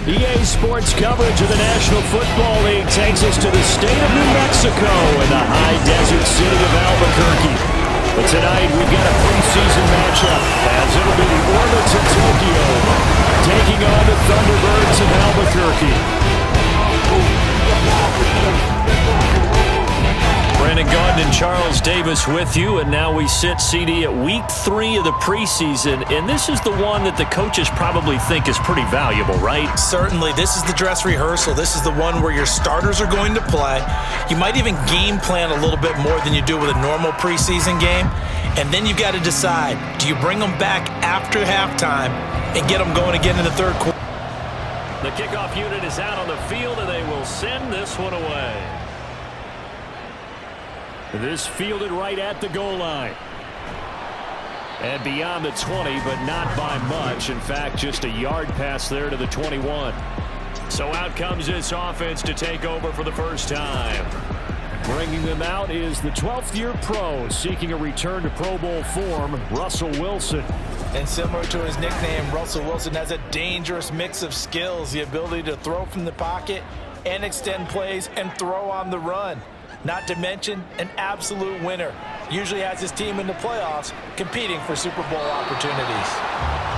EA Sports coverage of the National Football League takes us to the state of New Mexico in the high desert city of Albuquerque. But tonight we've got a preseason matchup as it'll be the Orbits of Tokyo taking on the Thunderbirds of Albuquerque. Brandon Gaudin and Charles Davis with you, and now we sit CD at week 3 of the preseason, and this is the one that the coaches probably think is pretty valuable, right? Certainly. This is the dress rehearsal. This is the one where your starters are going to play. You might even game plan a little bit more than you do with a normal preseason game, and then you've got to decide, do you bring them back after halftime and get them going again in the third quarter? The kickoff unit is out on the field, and they will send this one away. This fielded right at the goal line. And beyond the 20, but not by much. In fact, just a yard pass there to the 21. So out comes this offense to take over for the first time. Bringing them out is the 12th-year pro seeking a return to Pro Bowl form, Russell Wilson. And similar to his nickname, Russell Wilson has a dangerous mix of skills, the ability to throw from the pocket and extend plays and throw on the run. Not to mention an absolute winner. Usually has his team in the playoffs competing for Super Bowl opportunities.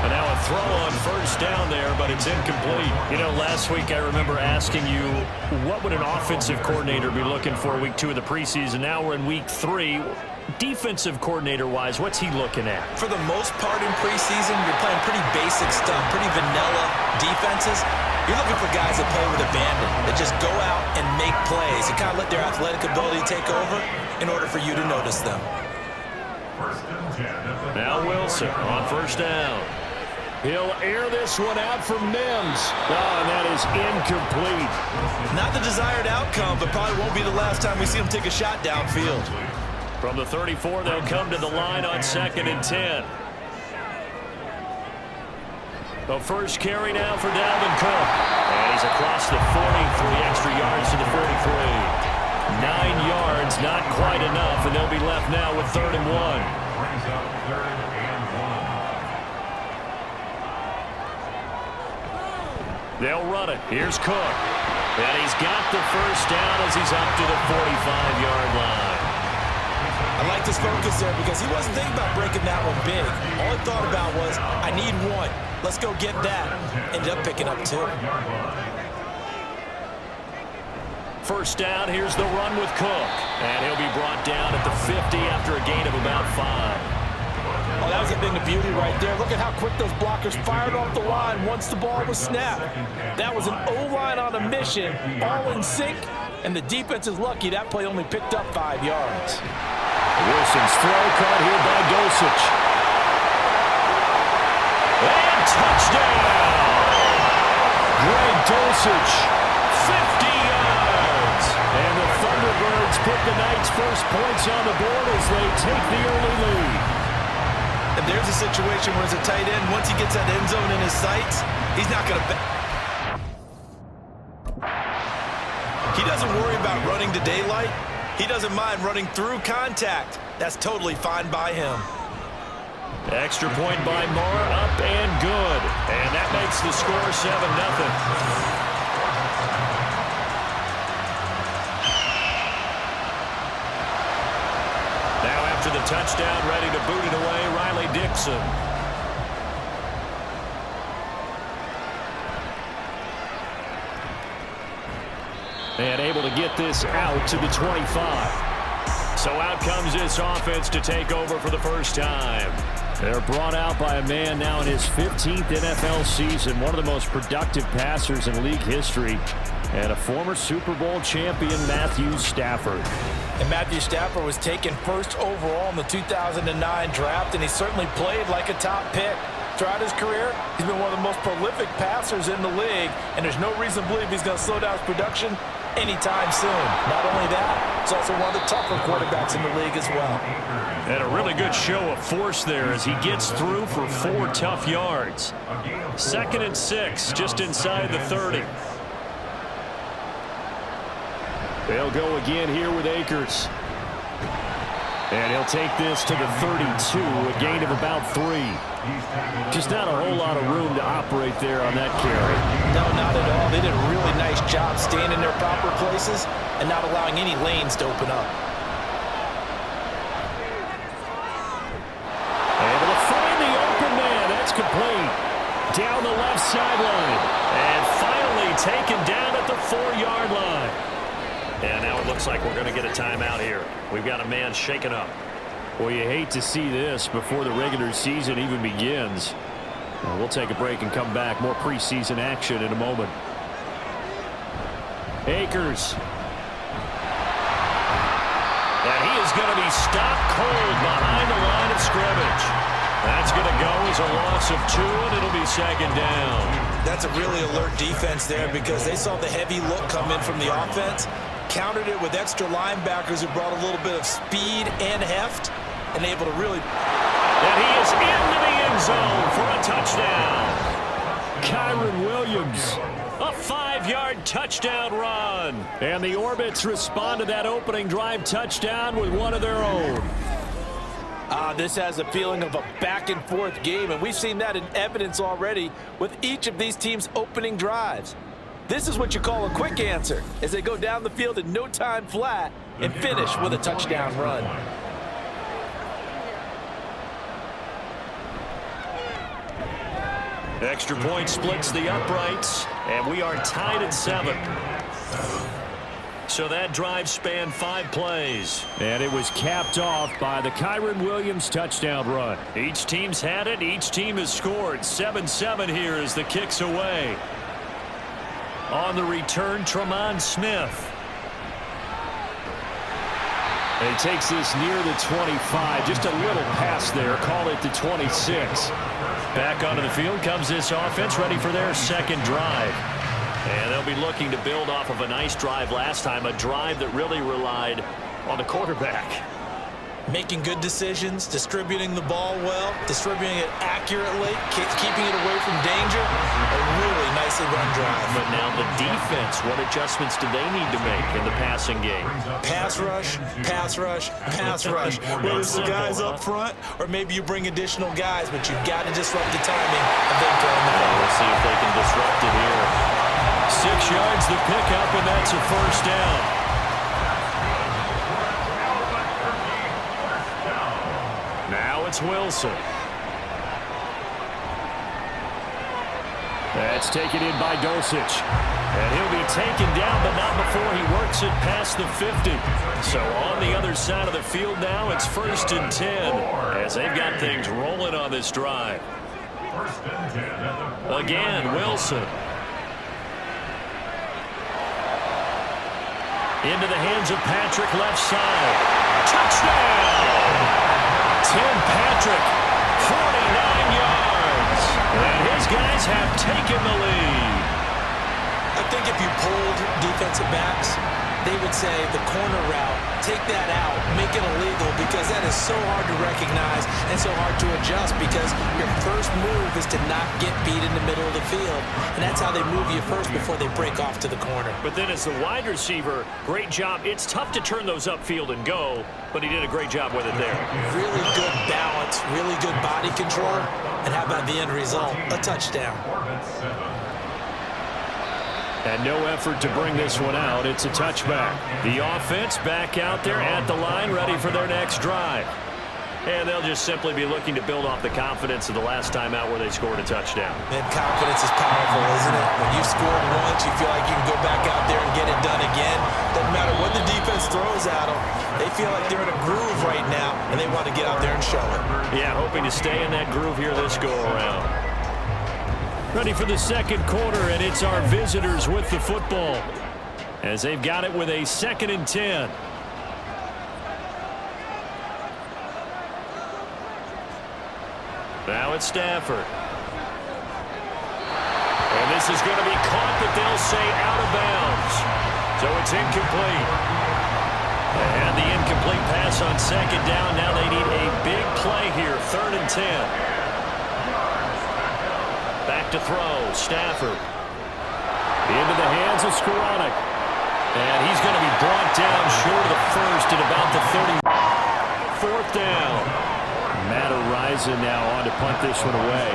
And now a throw on first down there, but it's incomplete. You know, last week I remember asking you, what would an offensive coordinator be looking for week 2 of the preseason? Now we're in week 3. Defensive coordinator-wise, what's he looking at? For the most part in preseason, you're playing pretty basic stuff, pretty vanilla defenses. You're looking for guys that play with abandon, that just go out and make plays and kind of let their athletic ability take over in order for you to notice them. Now Wilson on first down. He'll air this one out for Mims. Oh, and that is incomplete. Not the desired outcome, but probably won't be the last time we see him take a shot downfield. From the 34, they'll come to the line on 2nd and 10. The first carry now for Dalvin Cook. And he's across the 40, 3 extra yards to the 43. 9 yards, not quite enough, and they'll be left now with 3rd and 1. Brings up 3rd and 1. They'll run it. Here's Cook. And he's got the first down as he's up to the 45-yard line. I like this focus there because he wasn't thinking about breaking that one big. All he thought about was, I need one. Let's go get that. Ended up picking up 2. First down, here's the run with Cook. And he'll be brought down at the 50 after a gain of about 5. Oh, that was a thing of beauty right there. Look at how quick those blockers fired off the line once the ball was snapped. That was an O-line on a mission, all in sync, and the defense is lucky that play only picked up 5 yards. Wilson's throw caught here by Dulcich. And touchdown! Greg Dulcich, 50 yards! And the Thunderbirds put the night's first points on the board as they take the early lead. And there's a situation where as a tight end, once he gets that end zone in his sights, he's not going to... He doesn't worry about running to daylight. He doesn't mind running through contact. That's totally fine by him. Extra point by Moore, up and good. And that makes the score 7-0. Now after the touchdown, ready to boot it away, Riley Dixon. And able to get this out to the 25. So out comes this offense to take over for the first time. They're brought out by a man now in his 15th NFL season, one of the most productive passers in league history, and a former Super Bowl champion, Matthew Stafford. And Matthew Stafford was taken first overall in the 2009 draft, and he certainly played like a top pick. Throughout his career, he's been one of the most prolific passers in the league, and there's no reason to believe he's going to slow down his production anytime soon. Not only that, he's also one of the tougher quarterbacks in the league as well. And a really good show of force there as he gets through for 4 tough yards. 2nd and 6, just inside the 30. They'll go again here with Akers. And he'll take this to the 32, a gain of about 3. Just not a whole lot of room to operate there on that carry. No, not at all. They did a really nice job staying in their proper places and not allowing any lanes to open up. Able to find the open man. That's complete. Down the left sideline. And finally taken down at the 4-yard line. And now it looks like we're going to get a timeout here. We've got a man shaken up. Well, you hate to see this before the regular season even begins. We'll take a break and come back. More preseason action in a moment. Akers. And he is going to be stopped cold behind the line of scrimmage. That's going to go as a loss of 2, and it'll be second down. That's a really alert defense there because they saw the heavy look come in from the offense, countered it with extra linebackers who brought a little bit of speed and heft, and able to really... And he is into the end zone for a touchdown. Kyron Williams, a 5-yard touchdown run. And the Orbits respond to that opening drive touchdown with one of their own. This has a feeling of a back-and-forth game, and we've seen that in evidence already with each of these teams' opening drives. This is what you call a quick answer as they go down the field in no time flat and finish with a touchdown run. Extra point splits the uprights, and we are tied at 7. So that drive spanned 5 plays. And it was capped off by the Kyron Williams touchdown run. Each team's had it. Each team has scored. 7-7 here as the kick's away. On the return, Tremont Smith. And he takes this near the 25. Just a little pass there. Call it the 26. Back onto the field comes this offense, ready for their second drive. And they'll be looking to build off of a nice drive last time, a drive that really relied on the quarterback. Making good decisions, distributing the ball well, distributing it accurately, keeping it away from danger. A really nicely run drive. But now the defense, what adjustments do they need to make in the passing game? Pass rush, pass rush, pass rush. Whether it's the guys up front or maybe you bring additional guys, but you've got to disrupt the timing of them throwing the ball. We'll see if they can disrupt it here. 6 yards the pickup, and that's a first down. Now it's Wilson. That's taken in by Dosich. And he'll be taken down, but not before he works it past the 50. So on the other side of the field now, it's 1st and 10 as they've got things rolling on this drive. Again, Wilson. Into the hands of Patrick, left side. Touchdown! Tim Patrick, 49 yards. And his guys have taken the lead. I think if you pulled defensive backs, they would say the corner route, take that out, make it illegal, because that is so hard to recognize and so hard to adjust because your first move is to not get beat in the middle of the field. And that's how they move you first before they break off to the corner. But then as the wide receiver, great job. It's tough to turn those upfield and go, but he did a great job with it there. Really good balance, really good body control. And how about the end result? A touchdown. And no effort to bring this one out. It's a touchback. The offense back out there at the line, ready for their next drive. And they'll just simply be looking to build off the confidence of the last time out where they scored a touchdown. And confidence is powerful, isn't it? When you've scored once, you feel like you can go back out there and get it done again. Doesn't matter what the defense throws at them. They feel like they're in a groove right now, and they want to get out there and show it. Yeah, hoping to stay in that groove here this go-around. Ready for the second quarter, and it's our visitors with the football as they've got it with a 2nd and 10. Now it's Stafford. And this is going to be caught, but they'll say out of bounds. So it's incomplete. And the incomplete pass on 2nd down. Now they need a big play here, 3rd and 10. Back to throw, Stafford. Into the hands of Skoranek. And he's going to be brought down short of the first at about the 30. 4th down. Matt Ariza now on to punt this one away.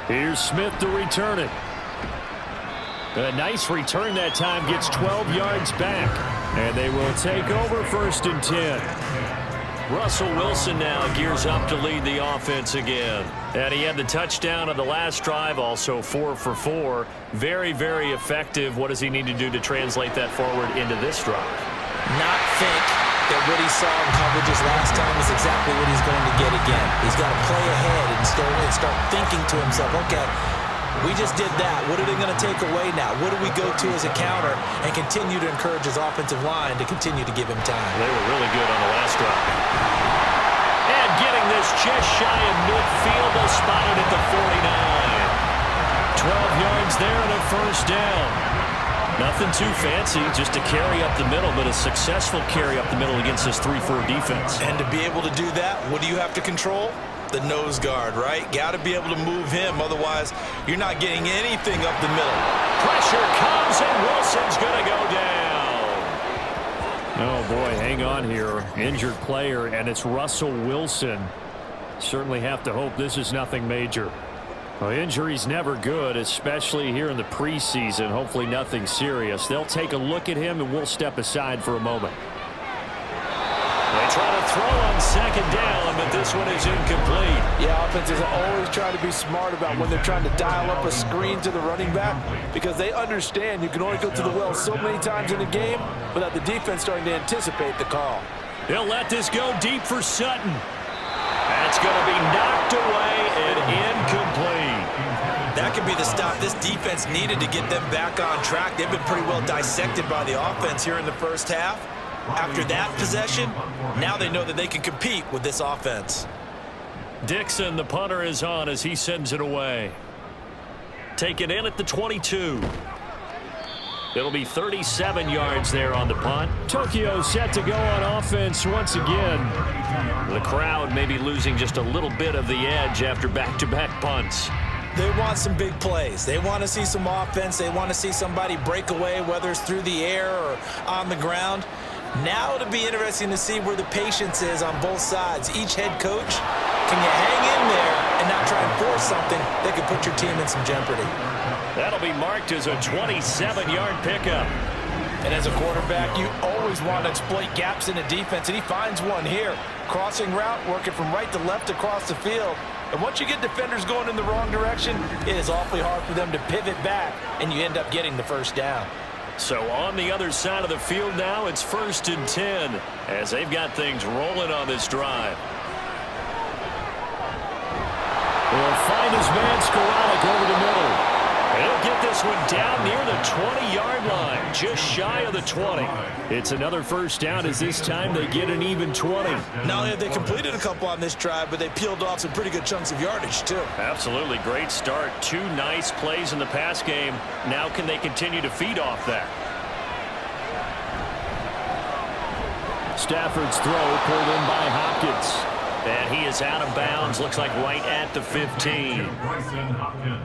Here's Smith to return it. A nice return that time, gets 12 yards back. And they will take over 1st and 10. Russell Wilson now gears up to lead the offense again. And he had the touchdown on the last drive, also 4 for 4. Very, very effective. What does he need to do to translate that forward into this drive? Not think that what he saw in coverages last time is exactly what he's going to get again. He's got to play ahead and start thinking to himself, okay, we just did that. What are they going to take away now? What do we go to as a counter? And continue to encourage his offensive line to continue to give him time. They were really good on the last drive. And getting this just shy of midfield, they'll spot it at the 49. 12 yards there and a 1st down. Nothing too fancy, just a carry up the middle, but a successful carry up the middle against this 3-4 defense. And to be able to do that, what do you have to control? The nose guard, right? Got to be able to move him. Otherwise, you're not getting anything up the middle. Pressure comes, and Wilson's going to go down. Oh, boy, hang on here. Injured player, and it's Russell Wilson. Certainly have to hope this is nothing major. Well, injury's never good, especially here in the preseason. Hopefully nothing serious. They'll take a look at him, and we'll step aside for a moment. They try to throw on 2nd down, but this one is incomplete. Yeah, offenses are always trying to be smart about when they're trying to dial up a screen to the running back, because they understand you can only go to the well so many times in a game without the defense starting to anticipate the call. They'll let this go deep for Sutton. That's going to be knocked away and incomplete. That could be the stop this defense needed to get them back on track. They've been pretty well dissected by the offense here in the first half. After that possession, now they know that they can compete with this offense. Dixon, the punter, is on as he sends it away. Taken in at the 22. It'll be 37 yards there on the punt. Tokyo set to go on offense once again. The crowd may be losing just a little bit of the edge after back-to-back punts. They want some big plays. They want to see some offense. They want to see somebody break away, whether it's through the air or on the ground. Now it'll be interesting to see where the patience is on both sides. Each head coach, can you hang in there and not try and force something that could put your team in some jeopardy? That'll be marked as a 27-yard pickup. And as a quarterback, you always want to exploit gaps in the defense, and he finds one here. Crossing route, working from right to left across the field. And once you get defenders going in the wrong direction, it is awfully hard for them to pivot back, and you end up getting the 1st down. So on the other side of the field now, it's 1st and 10 as they've got things rolling on this drive. He'll find his man Skoranek over the middle. He'll get this one down near the 20-yard line, just shy of the 20. It's another 1st down as this time they get an even 20. Not only have they completed a couple on this drive, but they peeled off some pretty good chunks of yardage, too. Absolutely. Great start. 2 nice plays in the pass game. Now can they continue to feed off that? Stafford's throw pulled in by Hopkins. And he is out of bounds, looks like right at the 15.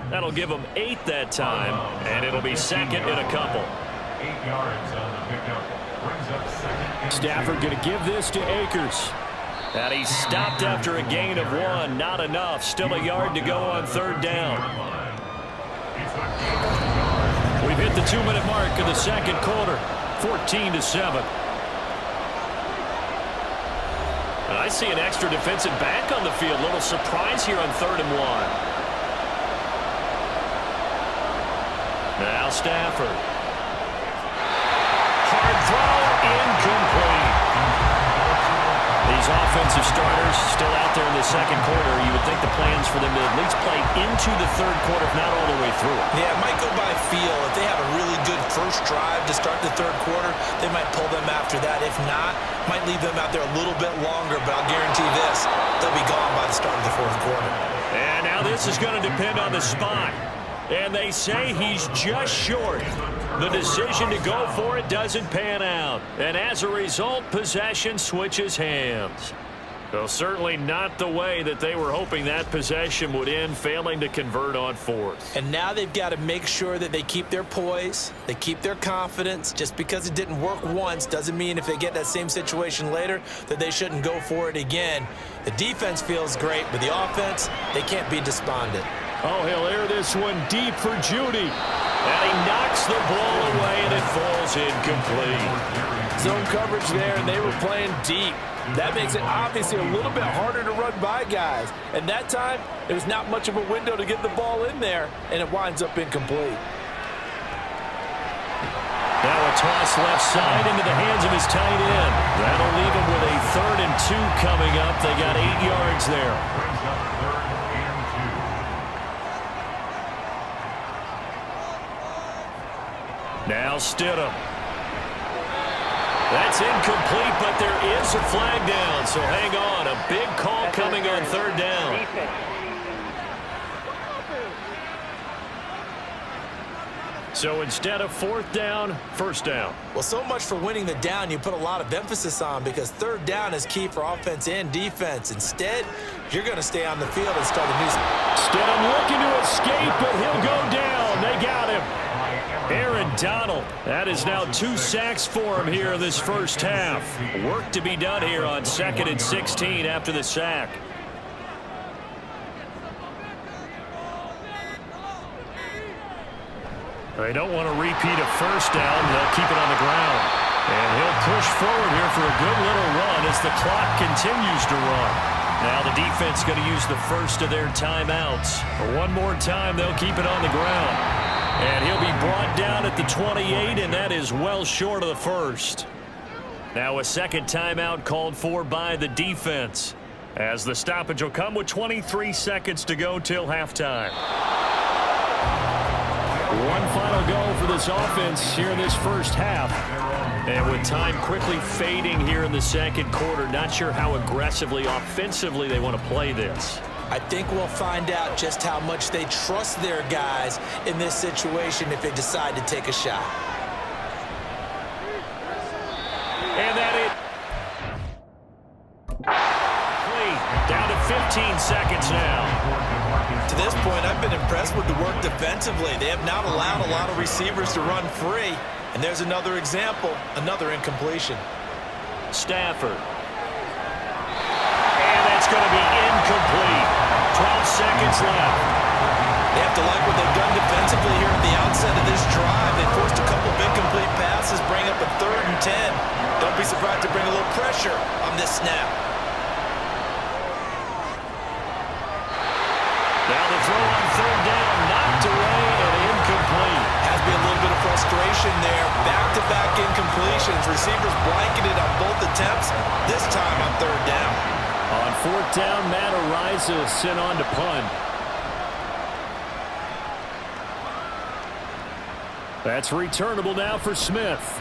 That'll give him 8 that time, and it'll be 2nd and a couple. 8 yards on the pickup. Brings up 2nd and Stafford going to give this to Akers. And he stopped after a gain of 1. Not enough. Still a yard to go on 3rd down. We've hit the 2-minute mark of the 2nd quarter. 14-7. And I see an extra defensive back on the field. Little surprise here on 3rd and 1. Now Stafford. Hard throw, incomplete. These offensive starters still out there in the 2nd quarter. You would think the plans for them to at least play into the 3rd quarter, if not all the way through it. Yeah, it might go by feel. If they have a really good first drive to start the 3rd quarter, they might pull them after that. If not, might leave them out there a little bit longer, but I'll guarantee this, they'll be gone by the start of the 4th quarter. And now this is going to depend on the spot. And they say he's just short. The decision to go for it doesn't pan out. And as a result, possession switches hands. Well, certainly not the way that they were hoping that possession would end, failing to convert on 4th. And now they've got to make sure that they keep their poise, they keep their confidence. Just because it didn't work once doesn't mean if they get that same situation later that they shouldn't go for it again. The defense feels great, but the offense, they can't be despondent. Oh, he'll air this one deep for Judy. And he knocks the ball away, and it falls incomplete. Zone coverage there, and they were playing deep. That makes it obviously a little bit harder to run by guys. And that time, there was not much of a window to get the ball in there, and it winds up incomplete. Now a toss left side into the hands of his tight end. That'll leave him with a 3rd and 2 coming up. They got 8 yards there. Brings up 3rd and 2. Now Stidham. That's incomplete, but there is a flag down, so hang on. A big call coming on 3rd down. So instead of 4th down, 1st down. Well, so much for winning the down you put a lot of emphasis on, because 3rd down is key for offense and defense. Instead, you're going to stay on the field and start a new... Stidham looking to escape, but he'll go down. They got him. Aaron Donald. That is now 2 sacks for him here in this first half. Work to be done here on 2nd and 16 after the sack. They don't want to repeat a 1st down. They'll keep it on the ground. And he'll push forward here for a good little run as the clock continues to run. Now the defense going to use the first of their timeouts. One more time, they'll keep it on the ground. And he'll be brought down at the 28, and that is well short of the 1st. Now a 2nd timeout called for by the defense, as the stoppage will come with 23 seconds to go till halftime. One final go for this offense here in this first half. And with time quickly fading here in the 2nd quarter, not sure how aggressively, offensively they want to play this. I think we'll find out just how much they trust their guys in this situation if they decide to take a shot. And that is down to 15 seconds now. To this point, I've been impressed with the work defensively. They have not allowed a lot of receivers to run free. And there's another example, another incompletion. Stafford. And that's going to be incomplete. 12 seconds left. They have to like what they've done defensively here at the outset of this drive. They forced a couple of incomplete passes, bring up a 3rd and 10. Don't be surprised to bring a little pressure on this snap. Now the throw on 3rd down, knocked away and incomplete. Has to be a little bit of frustration there. Back-to-back incompletions. Receivers blanketed on both attempts, this time on 3rd down. On 4th down, Matt Ariza sent on to punt. That's returnable now for Smith.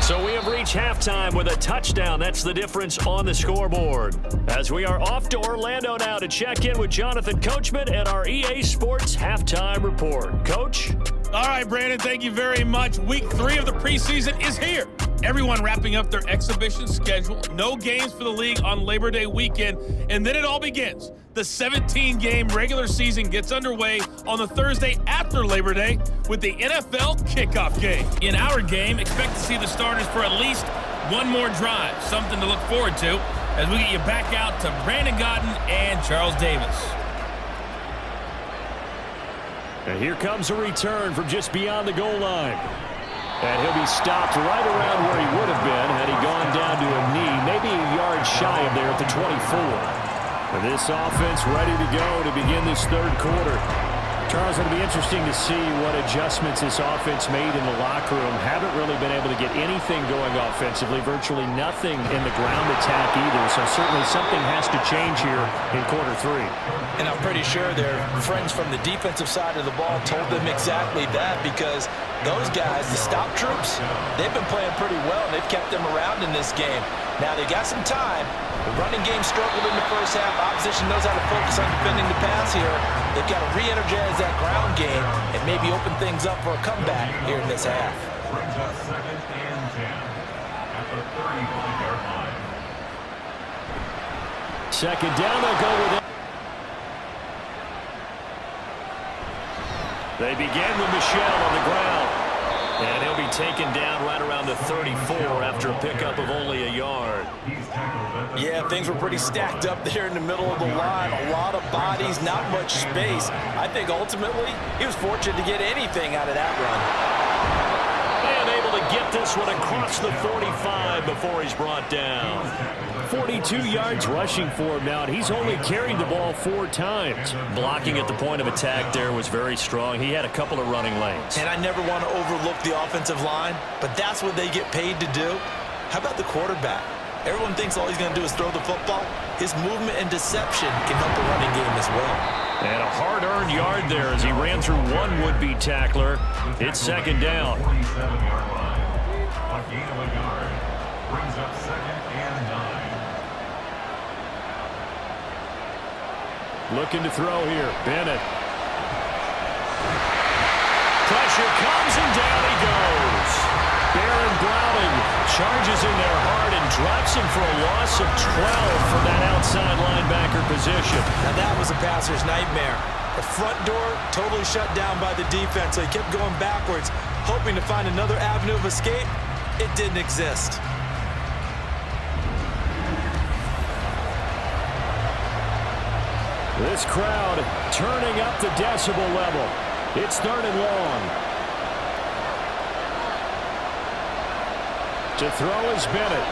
So we have reached halftime with a touchdown. That's the difference on the scoreboard. As we are off to Orlando now to check in with Jonathan Coachman and our EA Sports Halftime Report. Coach? All right, Brandon, thank you very much. Week 3 of the preseason is here. Everyone wrapping up their exhibition schedule. No games for the league on Labor Day weekend. And then it all begins. The 17-game regular season gets underway on the Thursday after Labor Day with the NFL kickoff game. In our game, expect to see the starters for at least one more drive. Something to look forward to as we get you back out to Brandon Godden and Charles Davis. And here comes a return from just beyond the goal line. And he'll be stopped right around where he would have been had he gone down to a knee, maybe a yard shy of there at the 24. And this offense ready to go to begin this 3rd quarter. Charles, it'll be interesting to see what adjustments this offense made in the locker room. Haven't really been able to get anything going offensively, virtually nothing in the ground attack either. So certainly something has to change here in quarter 3. And I'm pretty sure their friends from the defensive side of the ball told them exactly that, because those guys, the stop troops, they've been playing pretty well. They've kept them around in this game. Now they got some time. The running game struggled in the first half. Opposition knows how to focus on defending the pass here. They've got to re-energize that ground game and maybe open things up for a comeback here in this half. Brings up 2nd and 10 at the 35-yard line. 2nd down, they'll go with it. They begin with Michel on the ground. And he'll be taken down right around the 34 after a pickup of only a yard. Yeah, things were pretty stacked up there in the middle of the line. A lot of bodies, not much space. I think ultimately he was fortunate to get anything out of that run. And able to get this one across the 45 before he's brought down. 42 yards rushing for him now, and he's only carried the ball 4 times. Blocking at the point of attack there was very strong. He had a couple of running lanes. And I never want to overlook the offensive line, but that's what they get paid to do. How about the quarterback? Everyone thinks all he's going to do is throw the football. His movement and deception can help the running game as well. And a hard-earned yard there as he ran through one would-be tackler. It's second down. 47-yard line. A gain of a yard. Brings up 2nd and 9. Looking to throw here. Bennett. Pressure comes and down he goes. Baron Browning charges in there hard and drops him for a loss of 12 from that outside linebacker position. Now that was a passer's nightmare. The front door totally shut down by the defense, so he kept going backwards, hoping to find another avenue of escape. It didn't exist. This crowd turning up the decibel level. It's 3rd and long. To throw is Bennett.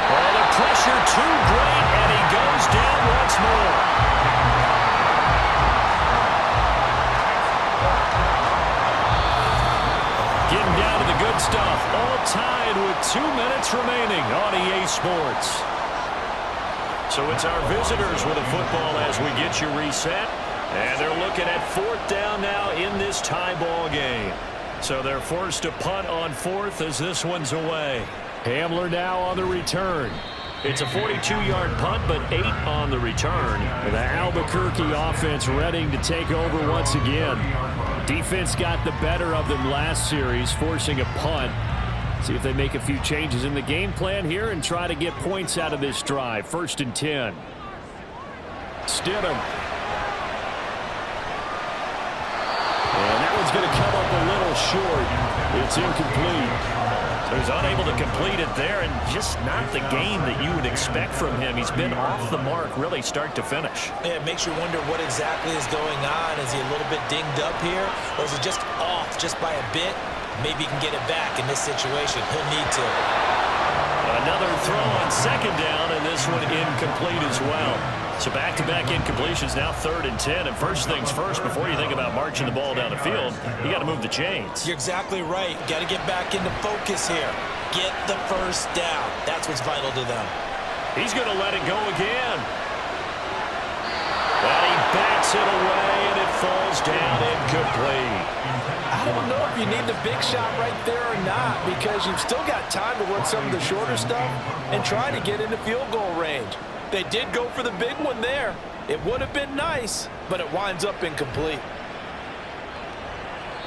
Oh, the pressure too great, and he goes down once more. Getting down to the good stuff. All tied with 2 minutes remaining on EA Sports. So it's our visitors with a football as we get you reset. And they're looking at 4th down now in this tie ball game. So they're forced to punt on 4th as this one's away. Hamler now on the return. It's a 42-yard punt, but 8 on the return. The Albuquerque offense ready to take over once again. Defense got the better of them last series, forcing a punt. See if they make a few changes in the game plan here and try to get points out of this drive. 1st and 10. Stidham. And that one's going to come up a little short. It's incomplete. So he's unable to complete it there, and just not the game that you would expect from him. He's been off the mark really start to finish. Yeah, it makes you wonder what exactly is going on. Is he a little bit dinged up here, or is he just off just by a bit? Maybe he can get it back in this situation. He'll need to. Another throw on 2nd down, and this one incomplete as well. So back-to-back incompletions, now 3rd and 10. And first things first, before you think about marching the ball down the field, you got to move the chains. You're exactly right. Got to get back into focus here. Get the first down. That's what's vital to them. He's going to let it go again. Well, he bats it away, and it falls down incomplete. I don't know if you need the big shot right there or not, because you've still got time to work some of the shorter stuff and try to get into field goal range. They did go for the big one there. It would have been nice, but it winds up incomplete.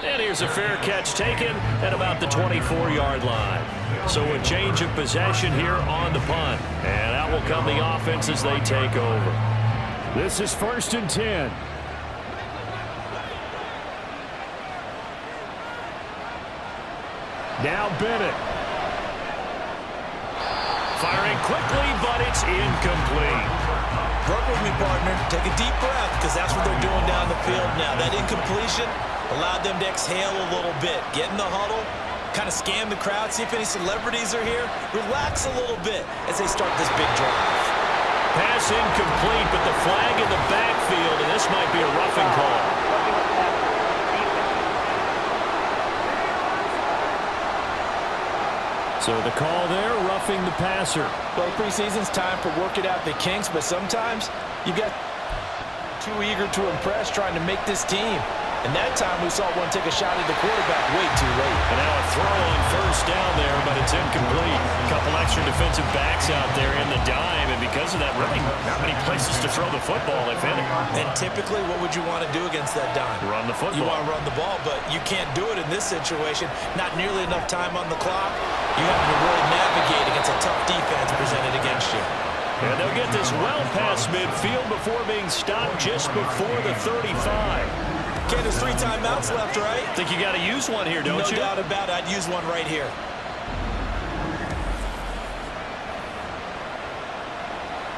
And here's a fair catch taken at about the 24-yard line. So a change of possession here on the punt. And out will come the offense as they take over. This is 1st and 10. Now Bennett. Firing quickly, but it's incomplete. Work with me, partner. Take a deep breath, because that's what they're doing down the field now. That incompletion allowed them to exhale a little bit. Get in the huddle, kind of scan the crowd, see if any celebrities are here. Relax a little bit as they start this big drive. Pass incomplete, but the flag in the backfield, and this might be a roughing call. So the call there, roughing the passer. Well, preseason's time for working out the kinks, but sometimes you get too eager to impress trying to make this team. And that time we saw one take a shot at the quarterback way too late. And now a throw on 1st down there, but it's incomplete. A couple extra defensive backs out there in the dime, and because of that, really not many places to throw the football, if any. And typically, what would you want to do against that dime? Run the football. You want to run the ball, but you can't do it in this situation. Not nearly enough time on the clock. You have to really navigate against a tough defense presented against you. And they'll get this well past midfield before being stopped just before the 35. Okay, there's 3 timeouts left, right? Think you got to use one here, don't you? No doubt about it. I'd use one right here.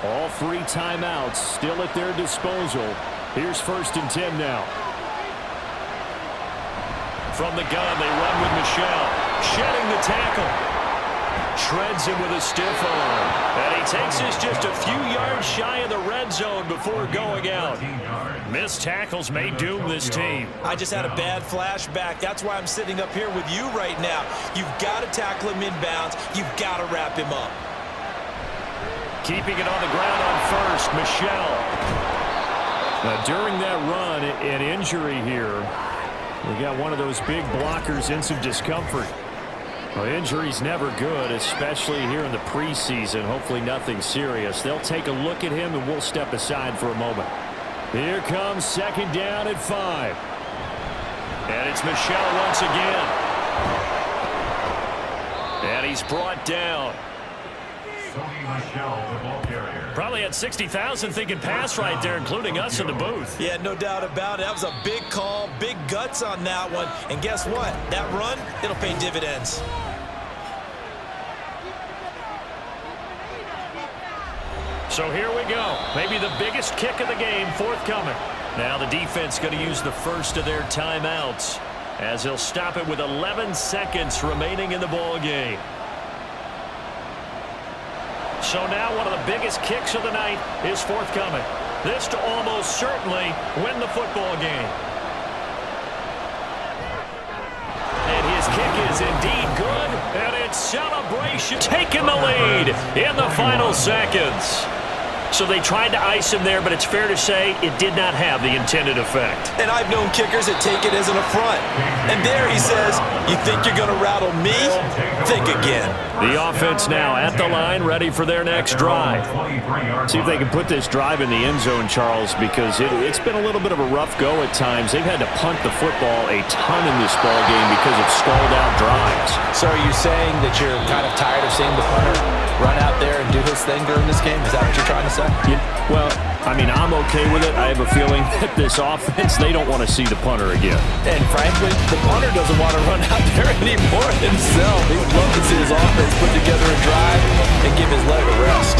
All 3 timeouts still at their disposal. Here's 1st and 10 now. From the gun, they run with Michel. Shedding the tackle. Shreds him with a stiff arm. And he takes us just a few yards shy of the red zone before going out. Missed tackles may doom this team. I just had a bad flashback. That's why I'm sitting up here with you right now. You've got to tackle him inbounds. You've got to wrap him up. Keeping it on the ground on 1st, Michel. Now, during that run, an injury here. We got one of those big blockers in some discomfort. Well, injury's never good, especially here in the preseason. Hopefully nothing serious. They'll take a look at him, and we'll step aside for a moment. Here comes 2nd down at 5. And it's Michel once again. And he's brought down. Probably had 60,000 thinking pass right there, including us in the booth. Yeah, no doubt about it. That was a big call, big guts on that one. And guess what? That run, it'll pay dividends. So here we go. Maybe the biggest kick of the game forthcoming. Now the defense going to use the first of their timeouts as they'll stop it with 11 seconds remaining in the ball game. So now one of the biggest kicks of the night is forthcoming. This to almost certainly win the football game. And his kick is indeed good, and it's celebration taking the lead in the final seconds. So they tried to ice him there, but it's fair to say it did not have the intended effect. And I've known kickers that take it as an affront. And there he says, you think you're going to rattle me? Think again. The offense now at the line, ready for their next drive. See if they can put this drive in the end zone, Charles, because it's been a little bit of a rough go at times. They've had to punt the football a ton in this ball game because of stalled-out drives. So are you saying that you're kind of tired of seeing the punter run out there and do his thing during this game? Is that what you're trying to say? Well, I mean, I'm okay with it. I have a feeling that this offense, they don't want to see the punter again. And frankly, the punter doesn't want to run out there anymore himself. He would love to see his offense put together a drive and give his leg a rest.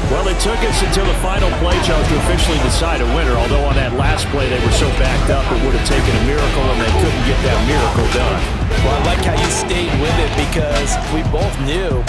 Well, it took us until the final play, Charles, to officially decide a winner, although on that last play they were so backed up it would have taken a miracle, and they couldn't get that miracle done. Well, I like how you stayed with it because we both knew